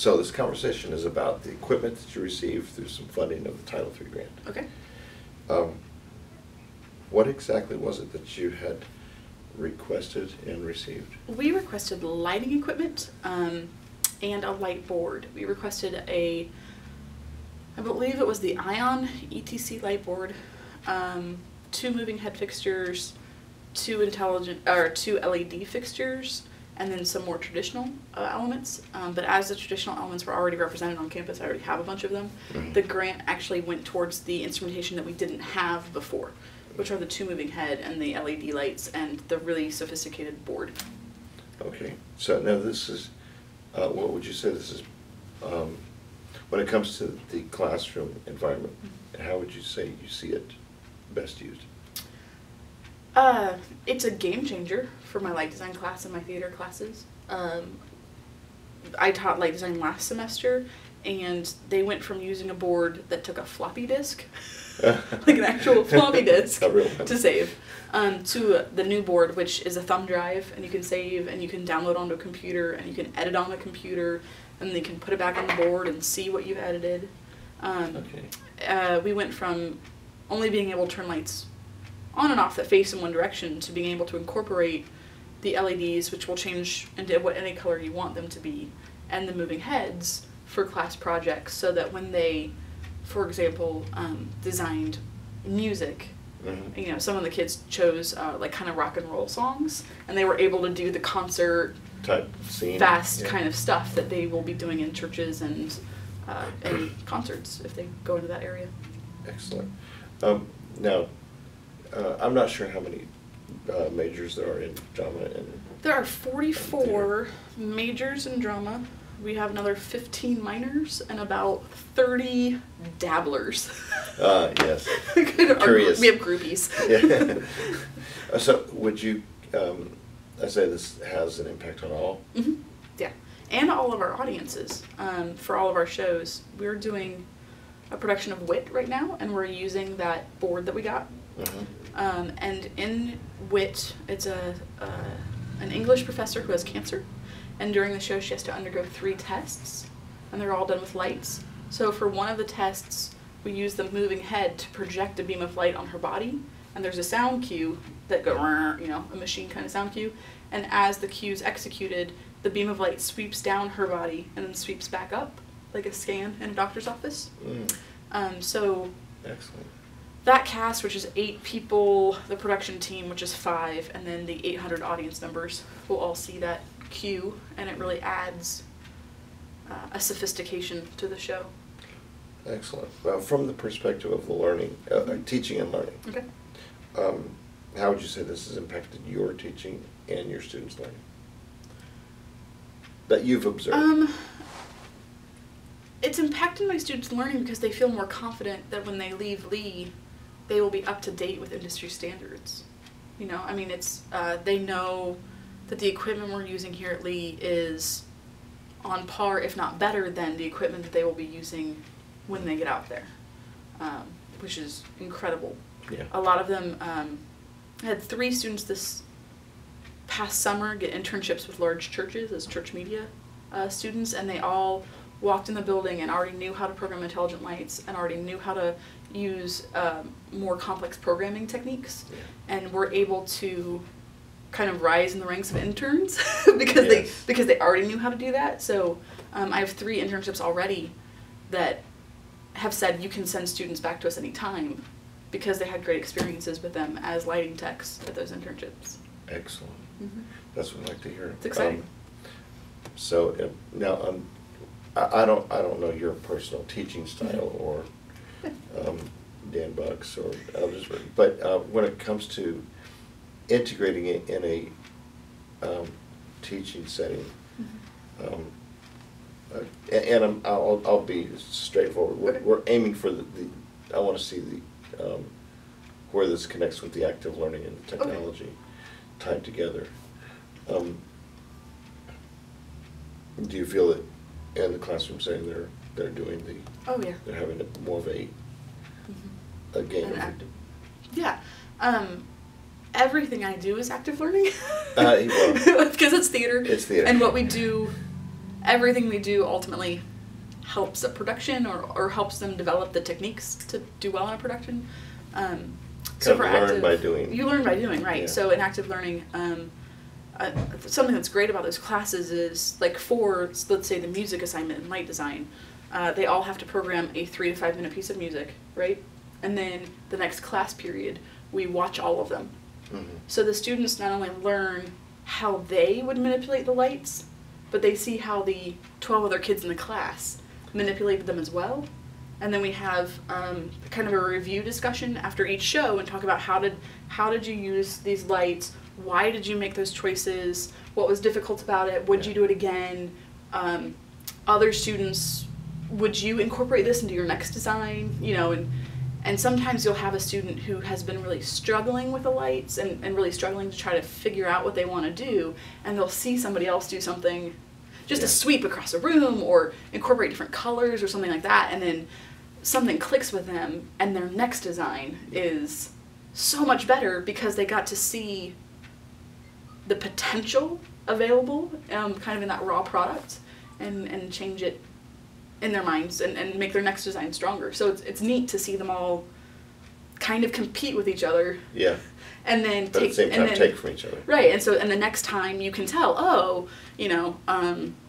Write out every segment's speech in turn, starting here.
So this conversation is about the equipment that you received through some funding of the Title III grant. Okay. What exactly was it that you had requested and received? We requested lighting equipment and a light board. We requested I believe it was the Ion ETC light board, 2 moving head fixtures, 2 LED fixtures, and then some more traditional elements. But as the traditional elements were already represented on campus, I already have a bunch of them. Mm-hmm. The grant actually went towards the instrumentation that we didn't have before, which are the 2 moving head and the LED lights and the really sophisticated board. Okay, so now this is, what would you say this is, when it comes to the classroom environment, how would you say you see it best used? It's a game changer for my light design class and my theater classes. I taught light design last semester, and they went from using a board that took a floppy disk, like an actual floppy disk to save, to the new board, which is a thumb drive, and you can save, and you can download onto a computer, and you can edit on the computer, and then you can put it back on the board and see what you've edited. We went from only being able to turn lights on and off that face in one direction to being able to incorporate the LEDs, which will change into any color you want them to be, and the moving heads for class projects, so that when they, for example, designed music, you know, some of the kids chose like kind of rock and roll songs, and they were able to do the concert type scene, fast kind of stuff that they will be doing in churches and concerts if they go into that area. Excellent. Now, I'm not sure how many majors there are in drama. There are 44 majors in drama. We have another 15 minors and about 30 dabblers. Yes. Curious. We have groupies. Yeah. So would you, I say this has an impact on all? Mm-hmm. Yeah. And all of our audiences. For all of our shows, we're doing a production of Wit right now, and we're using that board that we got. Mm-hmm. And in Wit, it's an English professor who has cancer, and during the show she has to undergo 3 tests, and they're all done with lights. So for one of the tests, we use the moving head to project a beam of light on her body, and there's a sound cue that goes, you know, a machine kind of sound cue, and as the cue's executed, the beam of light sweeps down her body and then sweeps back up, like a scan in a doctor's office. So excellent. That cast, which is 8 people, the production team, which is 5, and then the 800 audience members will all see that cue, and it really adds a sophistication to the show. Excellent. Well, from the perspective of the learning, teaching and learning, okay. How would you say this has impacted your teaching and your students' learning that you've observed? It's impacted my students' learning because they feel more confident that when they leave Lee, they will be up to date with industry standards. You know, I mean, it's they know that the equipment we're using here at Lee is on par, if not better, than the equipment that they will be using when they get out there, which is incredible. Yeah. A lot of them, I had 3 students this past summer get internships with large churches as church media students, and they all walked in the building and already knew how to program intelligent lights and already knew how to use more complex programming techniques, and were able to kind of rise in the ranks of interns because they already knew how to do that. So I have 3 internships already that have said you can send students back to us anytime because they had great experiences with them as lighting techs at those internships. Excellent. Mm-hmm. That's what I like to hear. It's exciting. So now I don't know your personal teaching style or Dan Buck's or others, but when it comes to integrating it in a teaching setting, and I'll be straightforward. Okay. We're aiming for I want to see where this connects with the active learning and the technology tied together. Do you feel that in the classroom setting they're doing they're having more of a game? Yeah. Everything I do is active learning. Well, because it's theater. It's theater. And what we do everything we do ultimately helps a production or helps them develop the techniques to do well in a production. So for learn by doing. You learn by doing, right? Yeah. So in active learning, something that's great about those classes is, like, for, let's say, the music assignment in light design, they all have to program a 3 to 5 minute piece of music, right? And then the next class period, we watch all of them. Mm-hmm. So the students not only learn how they would manipulate the lights, but they see how the 12 other kids in the class manipulated them as well. And then we have kind of a review discussion after each show and talk about how did you use these lights, why did you make those choices, what was difficult about it, would you do it again, other students, would you incorporate this into your next design, you know, and sometimes you'll have a student who has been really struggling with the lights and really struggling to try to figure out what they want to do, and they'll see somebody else do something, just a sweep across a room or incorporate different colors or something like that, and then something clicks with them and their next design is so much better because they got to see the potential available kind of in that raw product and change it in their minds and make their next design stronger. So it's neat to see them all kind of compete with each other. Yeah. And then but at the same time take from each other. Right, and so the next time you can tell, oh, you know,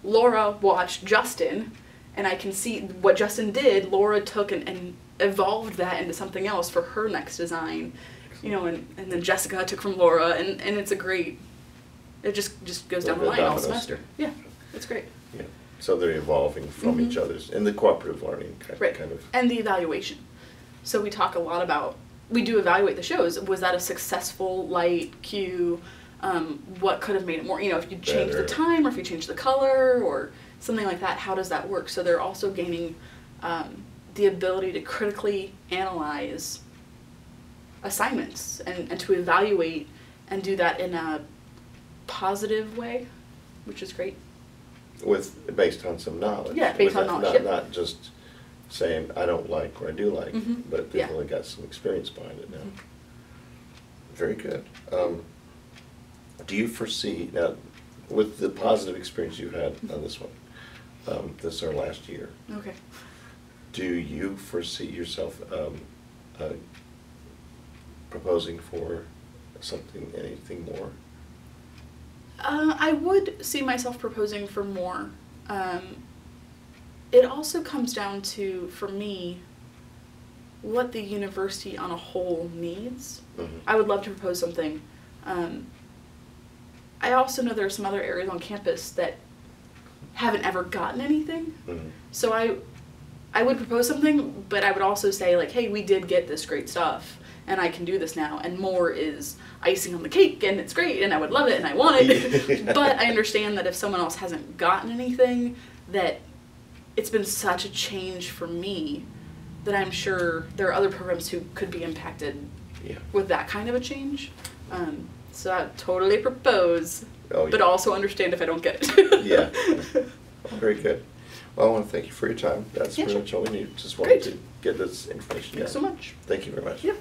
Laura watched Justin, and I can see what Justin did. Laura took and evolved that into something else for her next design, you know, and then Jessica took from Laura, and it's a great, it just goes down the line all semester. Yeah, it's great. Yeah, so they're evolving from each other's, and the cooperative learning kind of. And the evaluation. So we talk a lot about, we do evaluate the shows. Was that a successful light cue? What could have made it more, you know, if you change the time or if you change the color or something like that, how does that work? So they're also gaining the ability to critically analyze assignments and to evaluate and do that in a positive way, which is great. Based on some knowledge. Yeah, based on knowledge. Not just saying I don't like or I do like, but they've really got some experience behind it now. Very good. Do you foresee, now, with the positive experience you've had on this one, this is our last year. Okay. Do you foresee yourself proposing for anything more? I would see myself proposing for more. It also comes down to, for me, what the university on a whole needs. I would love to propose something. I also know there are some other areas on campus that haven't ever gotten anything. So I would propose something, but I would also say, like, hey, we did get this great stuff, and I can do this now, and more is icing on the cake, and it's great, and I would love it, and I want it. But I understand that if someone else hasn't gotten anything, that it's been such a change for me that I'm sure there are other programs who could be impacted with that kind of a change. So I totally propose, but also understand if I don't get it. Yeah. Well, very good. Well, I want to thank you for your time. That's pretty much all we need. Just wanted to get this information. Thanks so much. Thank you very much. Yeah.